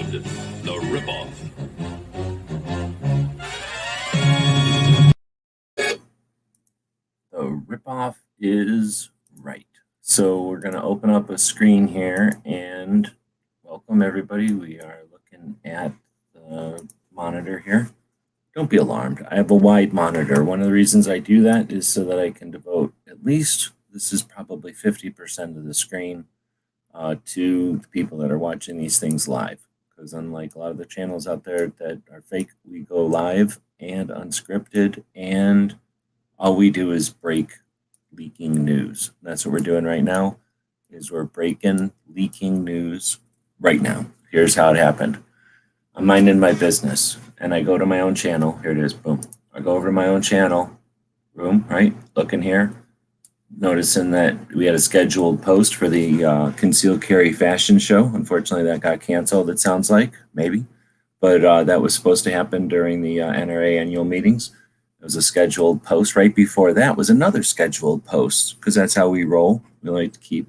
sound, the ripoff. The ripoff is right. So we're going to open up a screen here and welcome everybody. We are looking at the monitor here. Don't be alarmed. I have a wide monitor. One of the reasons I do that is so that I can devote at least, this is probably 50% of the screen to the people that are watching these things live. Because unlike a lot of the channels out there that are fake, we go live and unscripted, and all we do is break leaking news. That's what we're doing right now, is we're breaking leaking news right now. Here's how it happened. I'm minding my business and I go to my own channel. Here it is, boom. I go over to my own channel, boom, right? Looking here, noticing that we had a scheduled post for the concealed carry fashion show. Unfortunately, that got canceled, it sounds like, maybe. But that was supposed to happen during the NRA annual meetings. There was a scheduled post. Right before that was another scheduled post, because that's how we roll. We like to keep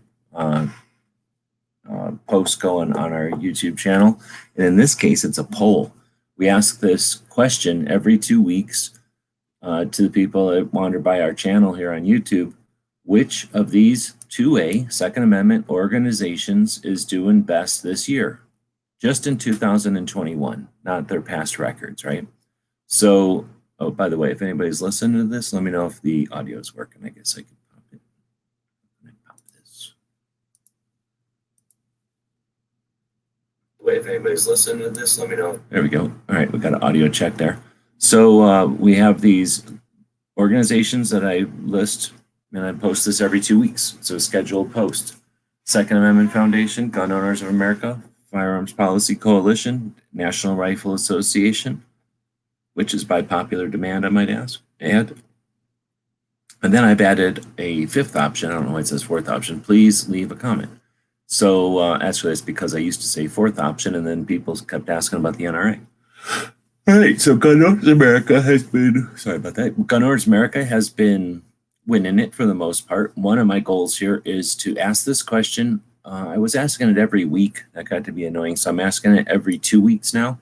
posts going on our YouTube channel. And in this case, it's a poll. We ask this question every 2 weeks to the people that wander by our channel here on YouTube. Which of these 2A Second Amendment organizations is doing best this year? Just in 2021, not their past records, right? So, oh, by the way, if anybody's listening to this, let me know if the audio is working. I guess I can pop it. Pop this. Wait, if anybody's listening to this, let me know. There we go. All right, we got an audio check there. So we have these organizations that I list, and I post this every 2 weeks. So a scheduled post. Second Amendment Foundation, Gun Owners of America, Firearms Policy Coalition, National Rifle Association, which is by popular demand, I might add. And then I've added a fifth option. I don't know why it says fourth option. Please leave a comment. So actually, that's because I used to say fourth option, and then people kept asking about the NRA. All right, so Gun Owners America has been, sorry about that. Gun Owners America has been winning it for the most part. One of my goals here is to ask this question. I was asking it every week. That got to be annoying. So I'm asking it every 2 weeks now.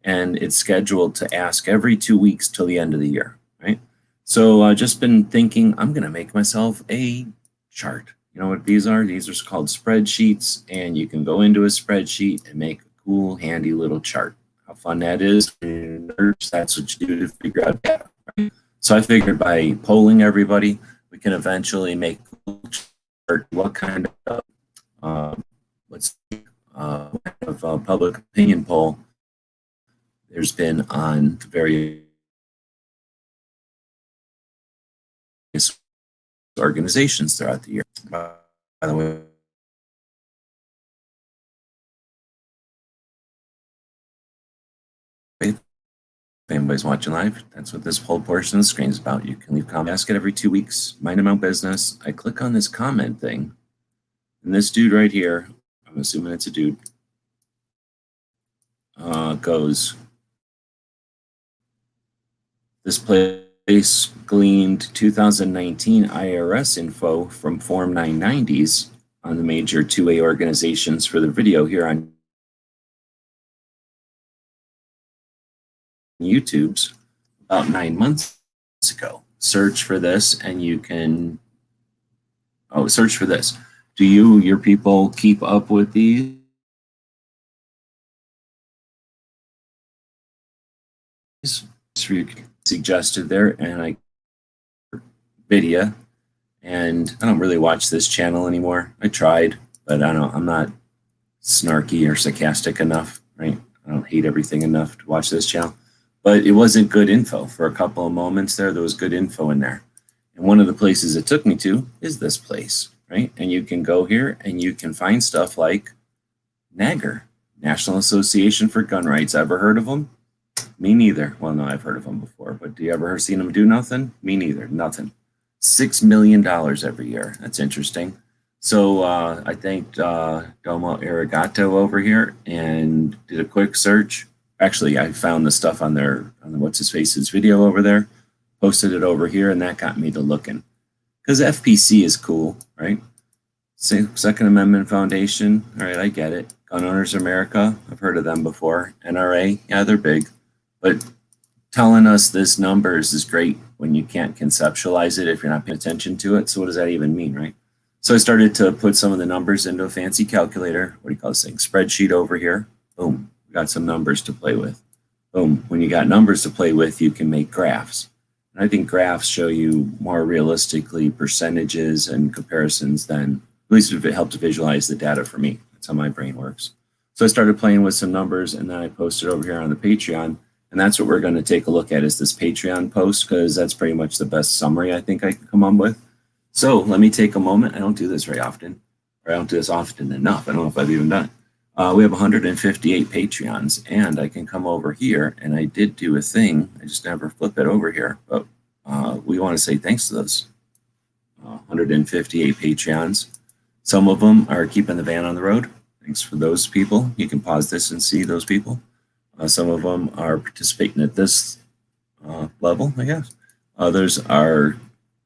And it's scheduled to ask every 2 weeks till the end of the year, right? So I've just been thinking, I'm going to make myself a chart. You know what these are? These are called spreadsheets, and you can go into a spreadsheet and make a cool, handy little chart. How fun that is. That's what you do to figure out data, right? So I figured by polling everybody, we can eventually make a chart what kind of public opinion poll there's been on various organizations throughout the year. By the way, if anybody's watching live, that's what this whole portion of the screen is about. You can leave comments. Ask it every 2 weeks. Mind my own business. I click on this comment thing, and this dude right here, I'm assuming it's a dude, goes, this place gleaned 2019 IRS info from Form 990s on the major 2A organizations for the video here on YouTube's about 9 months ago. Search for this and you can, search for this. Do your people keep up with these? Suggested there, and I video, and I don't really watch this channel anymore. I tried, but I don't, I'm not snarky or sarcastic enough, right? I don't hate everything enough to watch this channel, but it wasn't good info. For a couple of moments there was good info in there. And one of the places it took me to is this place, right? And you can go here and you can find stuff like NAGR, National Association for Gun Rights. Ever heard of them? Me neither. Well, no, I've heard of them before, but do you ever seen them do nothing? Me neither. Nothing. $6 million every year. That's interesting. So I thanked Domo Arigato over here and did a quick search. Actually, I found the stuff on their, what's his face's video over there, posted it over here, and that got me to looking. Because FPC is cool, right? Second Amendment Foundation. All right, I get it. Gun Owners America, I've heard of them before. NRA, yeah, they're big. But telling us this numbers is great when you can't conceptualize it if you're not paying attention to it. So what does that even mean, right? So I started to put some of the numbers into a fancy calculator. What do you call this thing? Spreadsheet over here. Boom, we got some numbers to play with. Boom, when you got numbers to play with, you can make graphs. And I think graphs show you more realistically percentages and comparisons than, at least if it helps visualize the data for me. That's how my brain works. So I started playing with some numbers, and then I posted over here on the Patreon. And that's what we're going to take a look at, is this Patreon post, because that's pretty much the best summary I think I can come up with. So let me take a moment. I don't do this very often, or I don't do this often enough. I don't know if I've even done it. We have 158 Patreons, and I can come over here, and I did do a thing. I just never flip it over here, but we want to say thanks to those 158 Patreons. Some of them are keeping the van on the road. Thanks for those people. You can pause this and see those people. Some of them are participating at this level, I guess. Others are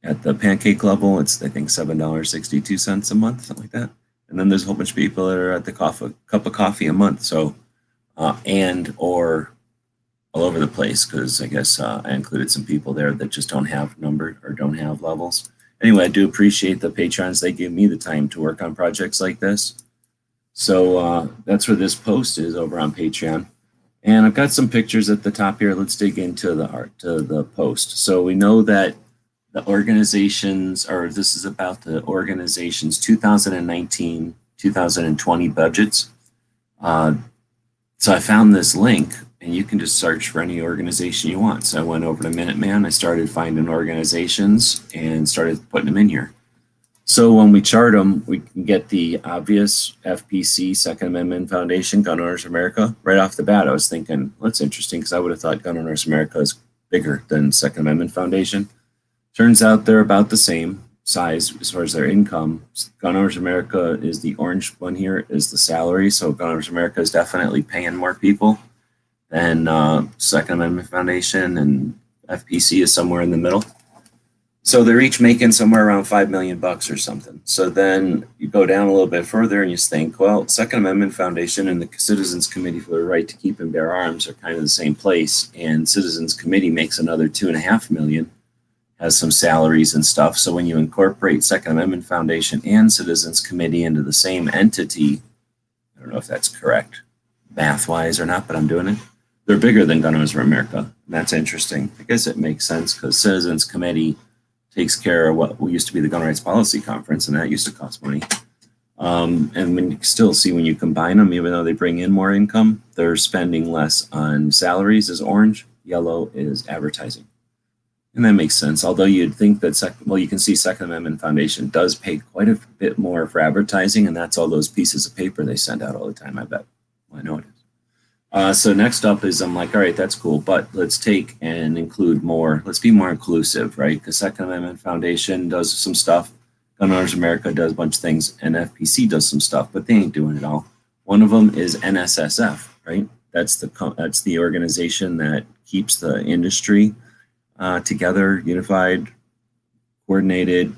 at the pancake level. It's, I think, $7.62 a month, something like that. And then there's a whole bunch of people that are at the cup of coffee a month. So, and or all over the place, because I guess I included some people there that just don't have number or don't have levels. Anyway, I do appreciate the patrons. They give me the time to work on projects like this. So that's where this post is, over on Patreon. And I've got some pictures at the top here. Let's dig into the art, to the post. So we know that the organizations, or this is about the organization's 2019, 2020 budgets. So I found this link, and you can just search for any organization you want. So I went over to Minuteman. I started finding organizations and started putting them in here. So when we chart them, we can get the obvious FPC, Second Amendment Foundation, Gun Owners America. Right off the bat, I was thinking, well, that's interesting, because I would have thought Gun Owners America is bigger than Second Amendment Foundation. Turns out they're about the same size as far as their income. Gun Owners America is the orange one here, is the salary. So Gun Owners America is definitely paying more people than Second Amendment Foundation, and FPC is somewhere in the middle. So they're each making somewhere around $5 million or something. So then you go down a little bit further and you think, well, Second Amendment Foundation and the Citizens Committee for the Right to Keep and Bear Arms are kind of the same place. And Citizens Committee makes another $2.5 million, has some salaries and stuff. So when you incorporate Second Amendment Foundation and Citizens Committee into the same entity, I don't know if that's correct math-wise or not, but I'm doing it. They're bigger than Gun Owners of America. And that's interesting. I guess it makes sense, because Citizens Committee takes care of what used to be the Gun Rights Policy Conference, and that used to cost money. And when you still see, when you combine them, even though they bring in more income, they're spending less on salaries is orange, yellow is advertising. And that makes sense. Although you'd think that, well, you can see Second Amendment Foundation does pay quite a bit more for advertising, and that's all those pieces of paper they send out all the time, I bet. Well, I know it is. So next up is, I'm like, all right, that's cool, but let's take and include more. Let's be more inclusive, right? Because Second Amendment Foundation does some stuff, Gun Owners America does a bunch of things, and FPC does some stuff, but they ain't doing it all. One of them is NSSF, right? That's the organization that keeps the industry together, unified, coordinated. I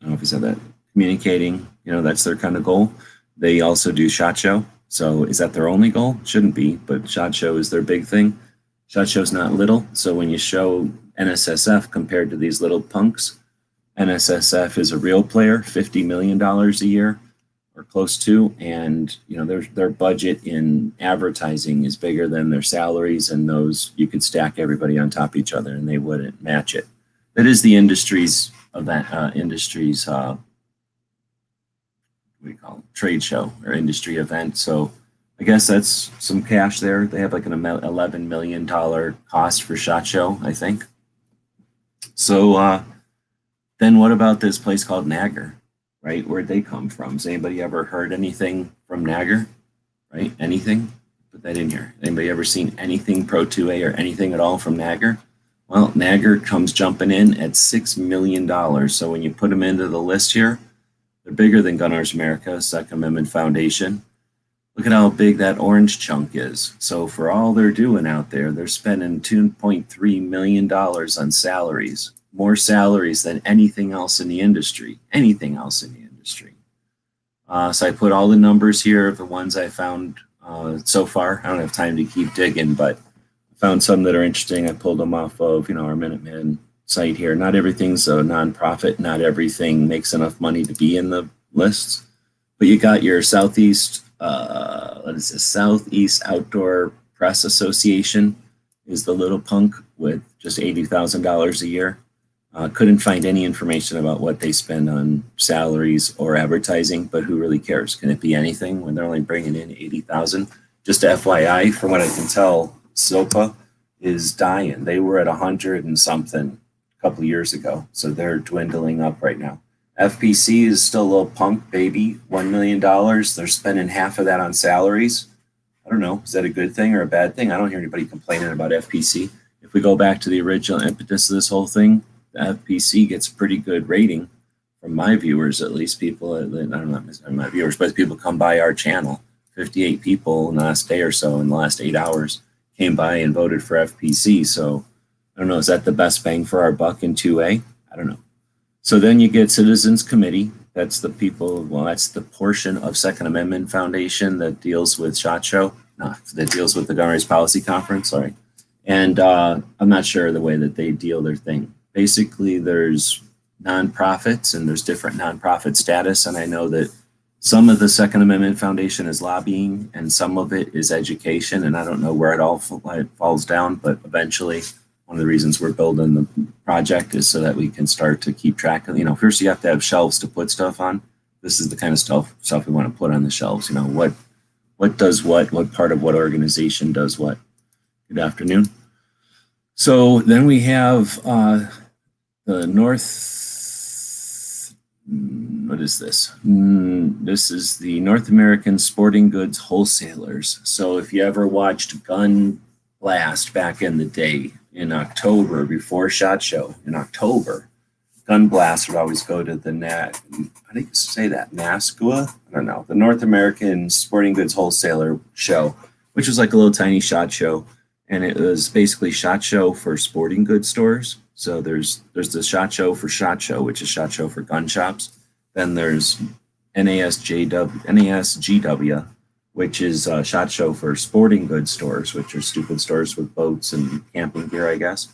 don't know if you said that. Communicating, that's their kind of goal. They also do SHOT Show. So is that their only goal? Shouldn't be, but SHOT Show is their big thing. SHOT Show's not little. So when you show NSSF compared to these little punks, NSSF is a real player, $50 million a year or close to. And their budget in advertising is bigger than their salaries, and those, you could stack everybody on top of each other and they wouldn't match it. That is the industry's event, what do you call it? Trade show or industry event. So I guess that's some cash there. They have like an $11 million cost for SHOT Show, I think. So then what about this place called Nagger, right? Where'd they come from? Has anybody ever heard anything from Nagger, right? Anything? Put that in here. Anybody ever seen anything Pro 2A or anything at all from Nagger? Well, Nagger comes jumping in at $6 million. So when you put them into the list here, they're bigger than Gun Owners America, Second Amendment Foundation. Look at how big that orange chunk is. So for all they're doing out there, they're spending $2.3 million on salaries, more salaries than anything else in the industry, So I put all the numbers here of the ones I found so far. I don't have time to keep digging, but I found some that are interesting. I pulled them off of, our Minuteman site here. Not everything's a nonprofit. Not everything makes enough money to be in the lists. But you got your Southeast, what is this? Southeast Outdoor Press Association is the little punk with just $80,000 a year. Couldn't find any information about what they spend on salaries or advertising, but who really cares? Can it be anything when they're only bringing in 80,000? Just FYI, from what I can tell, SOPA is dying. They were at 100 and something a couple of years ago, so they're dwindling up right now. FPC is still a little punk baby, $1 million. They're spending half of that on salaries. I don't know, is that a good thing or a bad thing? I don't hear anybody complaining about FPC. If we go back to the original impetus of this whole thing, the FPC gets a pretty good rating from my viewers, at least. People, I don't know, my viewers, but people come by our channel. 58 people in the last day or so, in the last 8 hours, came by and voted for FPC. So I don't know, is that the best bang for our buck in 2A? I don't know. So then you get Citizens Committee. That's the people, well, that's the portion of Second Amendment Foundation that deals with SHOT Show, no, that deals with the Governor's Policy Conference, sorry. And I'm not sure the way that they deal their thing. Basically, there's nonprofits and there's different nonprofit status. And I know that some of the Second Amendment Foundation is lobbying and some of it is education. And I don't know where it all falls down, but eventually one of the reasons we're building the project is so that we can start to keep track of, first you have to have shelves to put stuff on. This is the kind of stuff we want to put on the shelves. What does what part of what organization does what. Good afternoon. So then we have the North, what is this? This is the North American Sporting Goods Wholesalers. So if you ever watched Gun Blast back in the day, in October, before SHOT Show, in October, Gun Blast would always go to the how do you say that? NASCUA? I don't know. The North American Sporting Goods Wholesaler Show, which was like a little tiny SHOT Show. And it was basically SHOT Show for sporting goods stores. So there's the SHOT Show for SHOT Show, which is SHOT Show for gun shops. Then there's NASGW, which is a SHOT Show for sporting goods stores, which are stupid stores with boats and camping gear, I guess,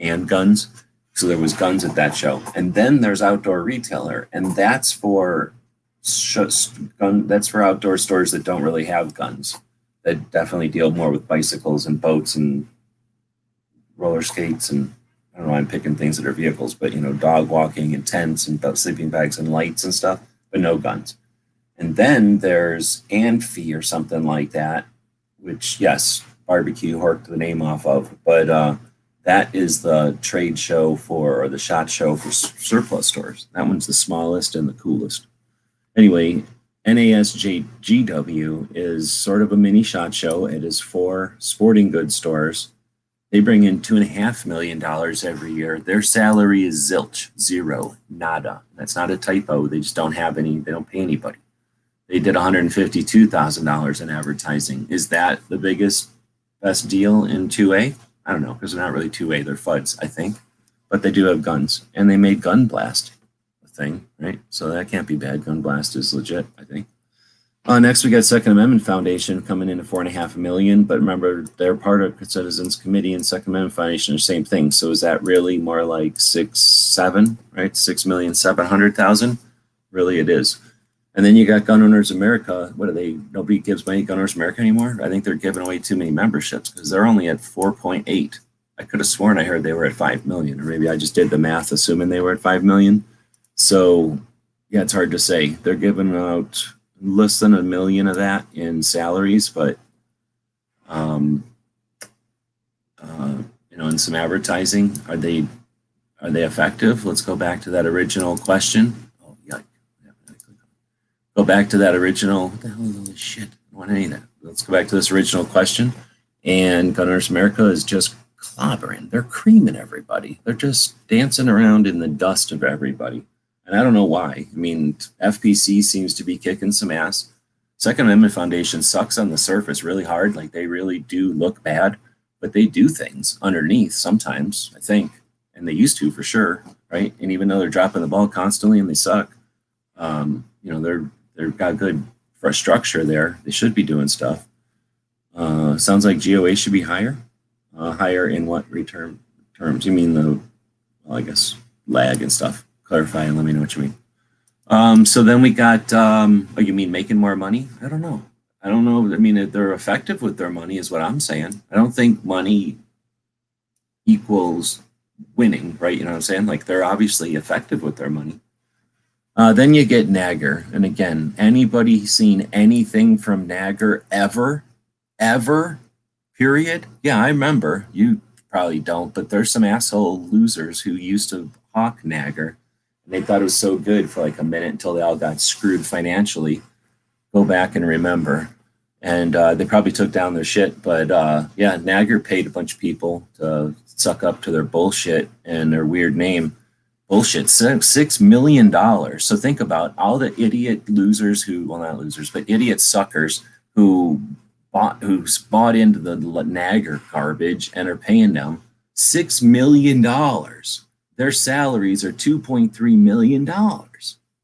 and guns. So there was guns at that show. And then there's Outdoor Retailer, and that's for outdoor stores that don't really have guns, that definitely deal more with bicycles and boats and roller skates. And I don't know, I'm picking things that are vehicles, but dog walking and tents and sleeping bags and lights and stuff, but no guns. And then there's ANFI or something like that, which, yes, barbecue, hark the name off of, but that is the trade show or the SHOT Show for surplus stores. That one's the smallest and the coolest. Anyway, NASGW is sort of a mini SHOT Show. It is for sporting goods stores. They bring in $2.5 million every year. Their salary is zilch, zero, nada. That's not a typo. They just don't have any, they don't pay anybody. They did $152,000 in advertising. Is that the best deal in 2A? I don't know, because they're not really 2A, they're FUDs, I think. But they do have guns, and they made Gun Blast a thing, right? So that can't be bad. Gun Blast is legit, I think. Next, we got Second Amendment Foundation coming in at $4.5 million, but remember, they're part of Citizens Committee and Second Amendment Foundation are the same thing. So is that really more like 7, right? 6,700,000? Really, it is. And then you got Gun Owners America. What are they? Nobody gives money to Gun Owners America anymore? I think they're giving away too many memberships because they're only at 4.8. I could have sworn I heard they were at 5 million, or maybe I just did the math assuming they were at 5 million. So yeah, it's hard to say. They're giving out less than $1 million of that in salaries, but in some advertising. Are they effective? Let's go back to that original question. Oh, yeah. Go back to that original. What the hell is all this shit? I don't want any of that. Let's go back to this original question. And Gun Owners America is just clobbering. They're creaming everybody. They're just dancing around in the dust of everybody. And I don't know why. I mean, FPC seems to be kicking some ass. Second Amendment Foundation sucks on the surface really hard. Like, they really do look bad, but they do things underneath sometimes, I think. And they used to, for sure, right? And even though they're dropping the ball constantly and they suck, They've got good structure there. They should be doing stuff. Sounds like GOA should be higher. Higher in what terms? You mean the, well, I guess, lag and stuff. Clarify and let me know what you mean. So then we got, oh, you mean making more money? I don't know. I mean, they're effective with their money is what I'm saying. I don't think money equals winning, right? You know what I'm saying? Like, they're obviously effective with their money. Then you get Nagger. And again, anybody seen anything from Nagger ever, period? Yeah, I remember. You probably don't, but there's some asshole losers who used to hawk Nagger. And they thought it was so good for like a minute until they all got screwed financially. Go back and remember. And they probably took down their shit. But yeah, Nagger paid a bunch of people to suck up to their bullshit and their weird name. Bullshit, $6 million. So think about all the idiot losers who, well, not losers, but idiot suckers who bought into the Nagger garbage and are paying them $6 million. Their salaries are $2.3 million.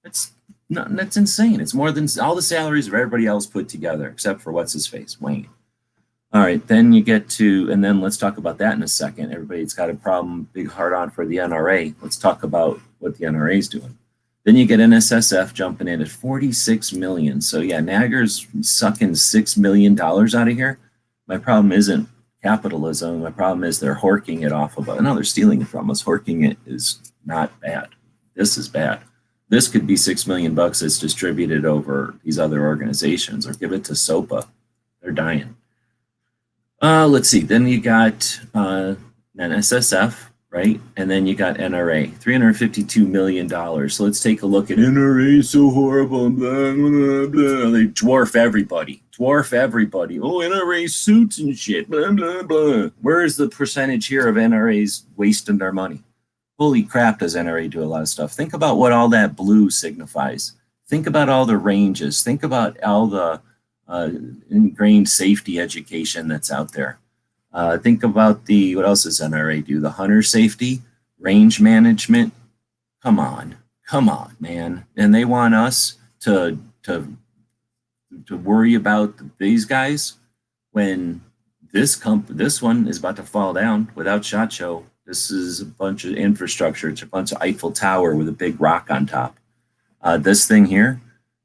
That's insane. It's more than all the salaries of everybody else put together, except for what's his face, Wayne. All right, then you get to, and then let's talk about that in a second. Everybody's got a problem, big hard on for the NRA. Let's talk about what the NRA is doing. Then you get NSSF jumping in at 46 million. So yeah, Nagger's sucking $6 million out of here. My problem isn't capitalism. My problem is they're horking it off of us. No, they're stealing it from us. Horking it is not bad. This is bad. This could be $6 million that's distributed over these other organizations, or give it to SOPA. They're dying. Let's see. Then you got NSSF, right? And then you got NRA, $352 million. So let's take a look at NRA. So horrible. Blah, blah, blah. They dwarf everybody. Oh, NRA suits and shit. Blah, blah, blah. Where is the percentage here of NRAs wasting their money? Holy crap, does NRA do a lot of stuff. Think about what all that blue signifies. Think about all the ranges. Think about all the ingrained safety education that's out there. Think about what else does NRA do? The hunter safety, range management. Come on, man. And they want us to worry about these guys when this one is about to fall down without SHOT Show. This is a bunch of infrastructure. It's a bunch of Eiffel Tower with a big rock on top. This thing here,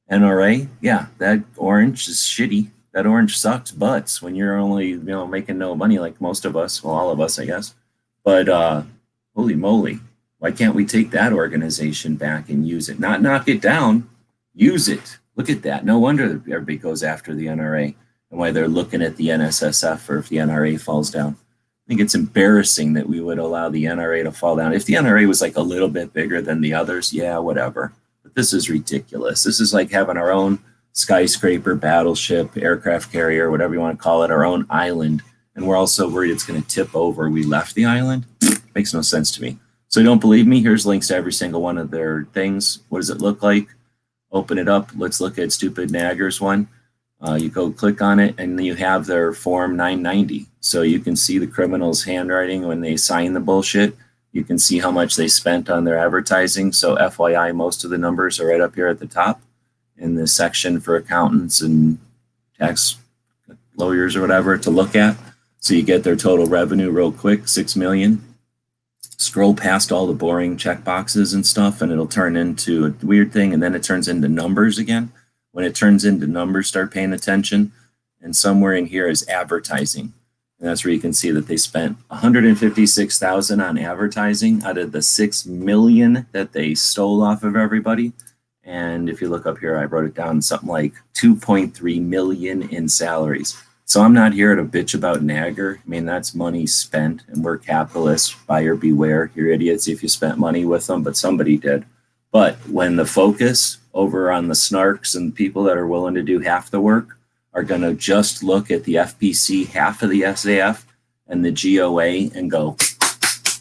NRA, yeah, that orange is shitty. That orange sucks butts when you're only, making no money like most of us, well, all of us, I guess. But holy moly, why can't we take that organization back and use it? Not knock it down, use it. Look at that. No wonder everybody goes after the NRA and why they're looking at the NSSF or if the NRA falls down. I think it's embarrassing that we would allow the NRA to fall down. If the NRA was like a little bit bigger than the others, yeah, whatever. But this is ridiculous. This is like having our own skyscraper, battleship, aircraft carrier, whatever you want to call it, our own island. And we're also worried it's going to tip over. We left the island. Makes no sense to me. So you don't believe me? Here's links to every single one of their things. What does it look like? Open it up. Let's look at Stupid Nagger's one. You go click on it, and you have their Form 990. So you can see the criminals' handwriting when they sign the bullshit. You can see how much they spent on their advertising. So FYI, most of the numbers are right up here at the top in the section for accountants and tax lawyers or whatever to look at. So you get their total revenue real quick, 6 million. Scroll past all the boring check boxes and stuff, and it'll turn into a weird thing, and then it turns into numbers again. When it turns into numbers, start paying attention. And somewhere in here is advertising. And that's where you can see that they spent $156,000 on advertising out of the 6 million that they stole off of everybody. And if you look up here, I wrote it down, something like 2.3 million in salaries. So I'm not here to bitch about Nagger. I mean, that's money spent, and we're capitalists. Buyer beware. You're idiots if you spent money with them, but somebody did. But when the focus over on the snarks and people that are willing to do half the work are going to just look at the FPC, half of the SAF, and the GOA and go,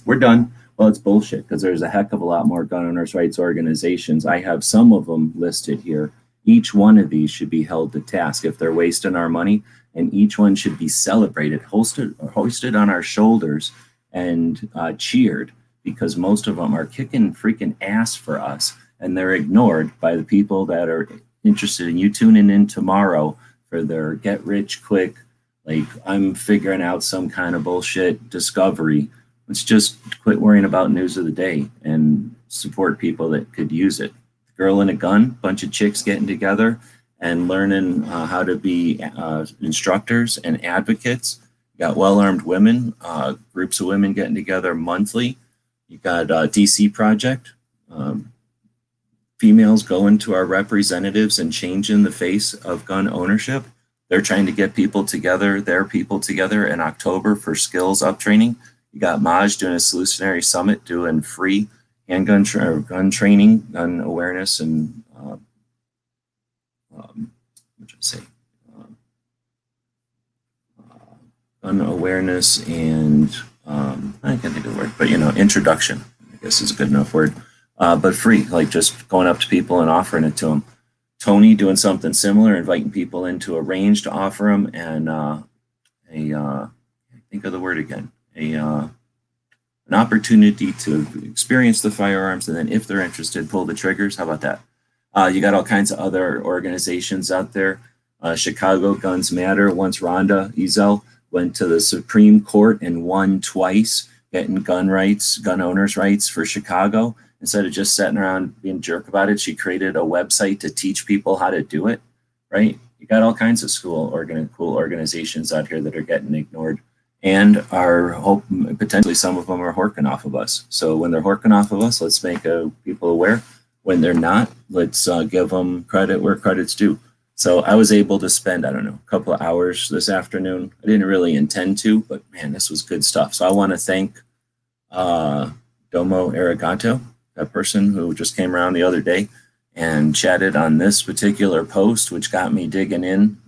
we're done. Well, it's bullshit, because there's a heck of a lot more gun owners' rights organizations. I have some of them listed here. Each one of these should be held to task if they're wasting our money, and each one should be celebrated, hoisted on our shoulders, and cheered, because most of them are kicking freaking ass for us, and they're ignored by the people that are interested in you tuning in tomorrow for their get rich quick, like I'm figuring out some kind of bullshit discovery, let's just quit worrying about news of the day and support people that could use it. Girl and a gun, bunch of chicks getting together and learning how to be instructors and advocates. You got well-armed women, groups of women getting together monthly. You got DC Project, females going to our representatives and changing the face of gun ownership. They're trying to get people together, their people together in October for skills up training. You got Maj doing a solutionary summit, doing free handgun gun training, gun awareness, and what should I say? Gun awareness and I can't think of the word, but introduction, I guess is a good enough word. But free, like just going up to people and offering it to them. Tony doing something similar, inviting people into a range to offer them, and think of the word again, an opportunity to experience the firearms, and then if they're interested, pull the triggers. How about that? You got all kinds of other organizations out there. Chicago Guns Matter. Once Rhonda Ezel went to the Supreme Court and won twice, getting gun owners' rights for Chicago. Instead of just sitting around being a jerk about it, she created a website to teach people how to do it, right? You got all kinds of cool organizations out here that are getting ignored and are potentially some of them are horking off of us. So when they're horking off of us, let's make people aware. When they're not, let's give them credit where credit's due. So I was able to spend, I don't know, a couple of hours this afternoon. I didn't really intend to, but man, this was good stuff. So I want to thank Domo Arigato, that person who just came around the other day and chatted on this particular post, which got me digging in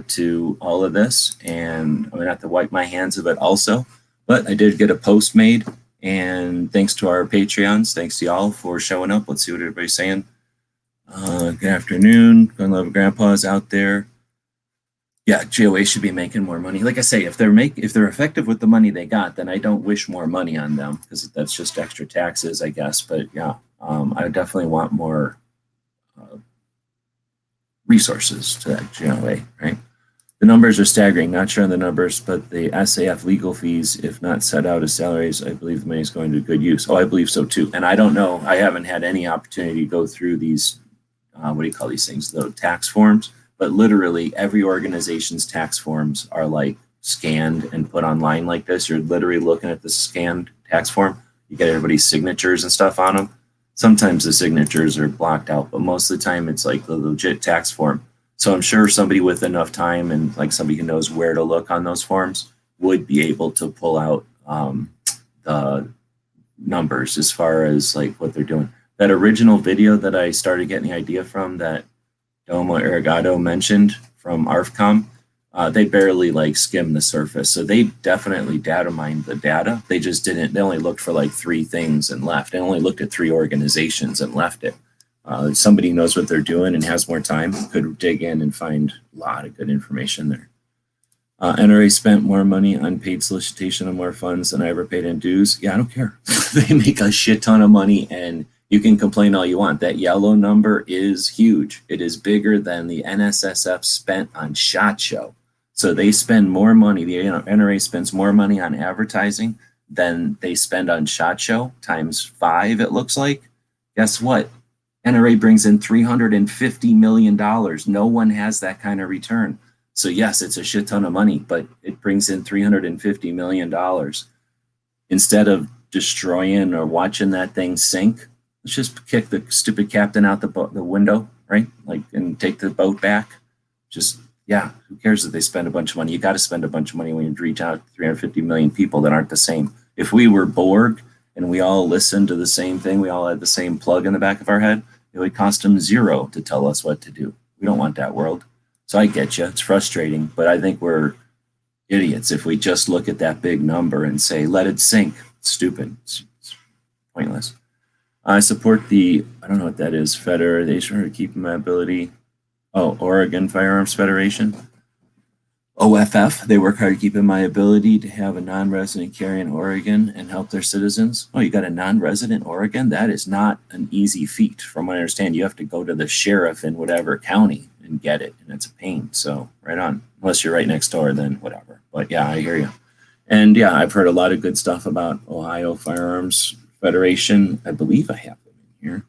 to all of this. And I'm going to have to wipe my hands of it also. But I did get a post made. And thanks to our Patreons, thanks to y'all for showing up. Let's see what everybody's saying. Good afternoon. Gun Love Grandpa's out there. Yeah, GOA should be making more money. Like I say, if they're effective with the money they got, then I don't wish more money on them because that's just extra taxes, I guess. But yeah, I definitely want more resources to that GOA, right? The numbers are staggering. Not sure on the numbers, but the SAF legal fees, if not set out as salaries, I believe the money is going to good use. Oh, I believe so too. And I don't know. I haven't had any opportunity to go through these, what do you call these things? The tax forms. But literally every organization's tax forms are like scanned and put online like this. You're literally looking at the scanned tax form. You get everybody's signatures and stuff on them. Sometimes the signatures are blocked out, but most of the time it's like the legit tax form. So I'm sure somebody with enough time and like somebody who knows where to look on those forms would be able to pull out the numbers as far as like what they're doing. That original video that I started getting the idea from that Domo Arigato mentioned from ARFCOM, they barely like skimmed the surface. So they definitely data mined the data. They just didn't, they only looked for like 3 things and left. They only looked at 3 organizations and left it. Somebody knows what they're doing and has more time could dig in and find a lot of good information there. NRA spent more money on paid solicitation and more funds than I ever paid in dues. Yeah, I don't care. They make a shit ton of money and you can complain all you want. That yellow number is huge. It is bigger than the NSSF spent on SHOT Show. So they spend more money. The NRA spends more money on advertising than they spend on SHOT Show times 5, it looks like. Guess what? NRA brings in $350 million. No one has that kind of return. So yes, it's a shit ton of money, but it brings in $350 million. Instead of destroying or watching that thing sink, let's just kick the stupid captain out the window, right? Like, and take the boat back. Just, yeah, who cares if they spend a bunch of money? You got to spend a bunch of money when you reach out to 350 million people that aren't the same. If we were Borg and we all listened to the same thing, we all had the same plug in the back of our head, it would cost them 0 to tell us what to do. We don't want that world. So I get you. It's frustrating, but I think we're idiots if we just look at that big number and say, let it sink. It's stupid. It's pointless. I support the, I don't know what that is, Federation to keep my ability. Oh, Oregon Firearms Federation. OFF, they work hard to keep in my ability to have a non-resident carry in Oregon and help their citizens. Oh, you got a non-resident Oregon? That is not an easy feat. From what I understand, you have to go to the sheriff in whatever county and get it, and it's a pain. So right on. Unless you're right next door, then whatever. But yeah, I hear you. And yeah, I've heard a lot of good stuff about Ohio Firearms Federation. I believe I have them in here.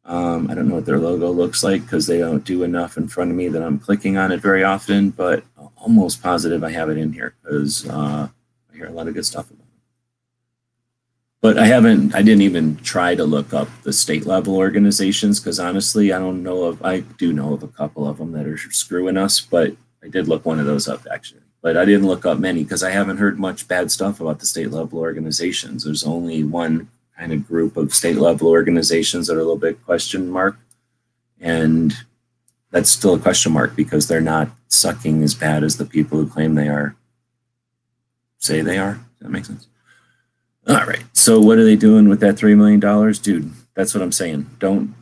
I don't know what their logo looks like because they don't do enough in front of me that I'm clicking on it very often, but I'm almost positive I have it in here because I hear a lot of good stuff about it. But I didn't even try to look up the state level organizations because honestly, I do know of a couple of them that are screwing us, but I did look one of those up actually. But I didn't look up many because I haven't heard much bad stuff about the state level organizations. There's only one kind of group of state level organizations that are a little bit question mark. And that's still a question mark because they're not sucking as bad as the people who claim they are, say they are. Does that make sense? All right. So what are they doing with that $3 million? Dude, that's what I'm saying. Don't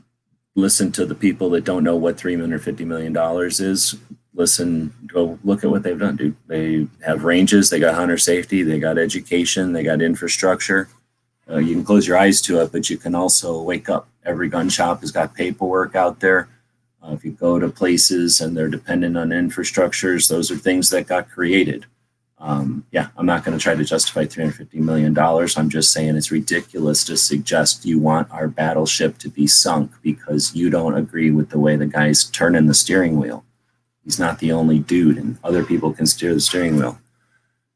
listen to the people that don't know what $350 million is. Go look at what they've done, dude. They have ranges, they got hunter safety, they got education, they got infrastructure. You can close your eyes to it, but you can also wake up. Every gun shop has got paperwork out there. If you go to places and they're dependent on infrastructures, those are things that got created. I'm not going to try to justify $350 million. I'm just saying it's ridiculous to suggest you want our battleship to be sunk because you don't agree with the way the guy's turning the steering wheel. He's not the only dude, and other people can steer the steering wheel.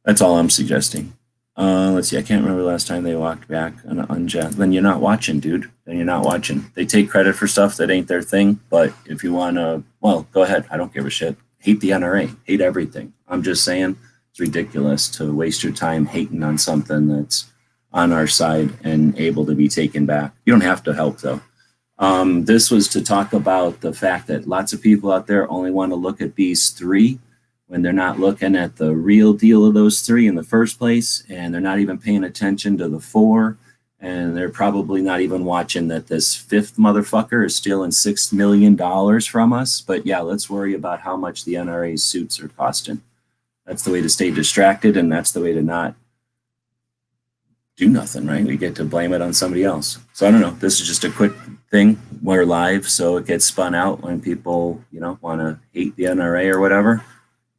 That's all I'm suggesting. Let's see. I can't remember the last time they walked back on an unjet. Then you're not watching, dude. Then you're not watching. They take credit for stuff that ain't their thing. But if you want to, well, go ahead. I don't give a shit. Hate the NRA. Hate everything. I'm just saying it's ridiculous to waste your time hating on something that's on our side and able to be taken back. You don't have to help, though. This was to talk about the fact that lots of people out there only want to look at these three when they're not looking at the real deal of those three in the first place, and they're not even paying attention to the four, and they're probably not even watching that this fifth motherfucker is stealing $6 million from us. But yeah, let's worry about how much the NRA suits are costing. That's the way to stay distracted, and that's the way to not do nothing, right? We get to blame it on somebody else. So I don't know. This is just a quick thing. We're live, so it gets spun out when people, want to hate the NRA or whatever.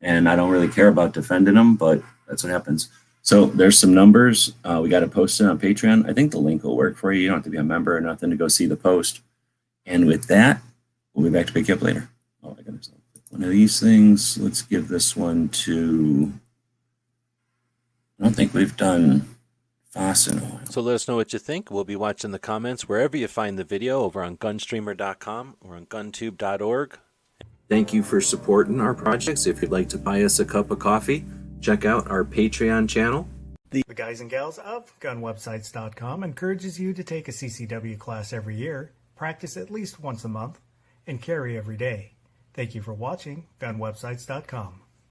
And I don't really care about defending them, but that's what happens. So there's some numbers. We got to post it on Patreon. I think the link will work for you. You don't have to be a member or nothing to go see the post. And with that, we'll be back to pick you up later. Oh, I got to pick one of these things. Let's give this one to, I don't think we've done Foss in a while. So let us know what you think. We'll be watching the comments wherever you find the video, over on gunstreamer.com or on guntube.org. Thank you for supporting our projects. If you'd like to buy us a cup of coffee, check out our Patreon channel. The guys and gals of gunwebsites.com encourages you to take a CCW class every year, practice at least once a month, and carry every day. Thank you for watching gunwebsites.com.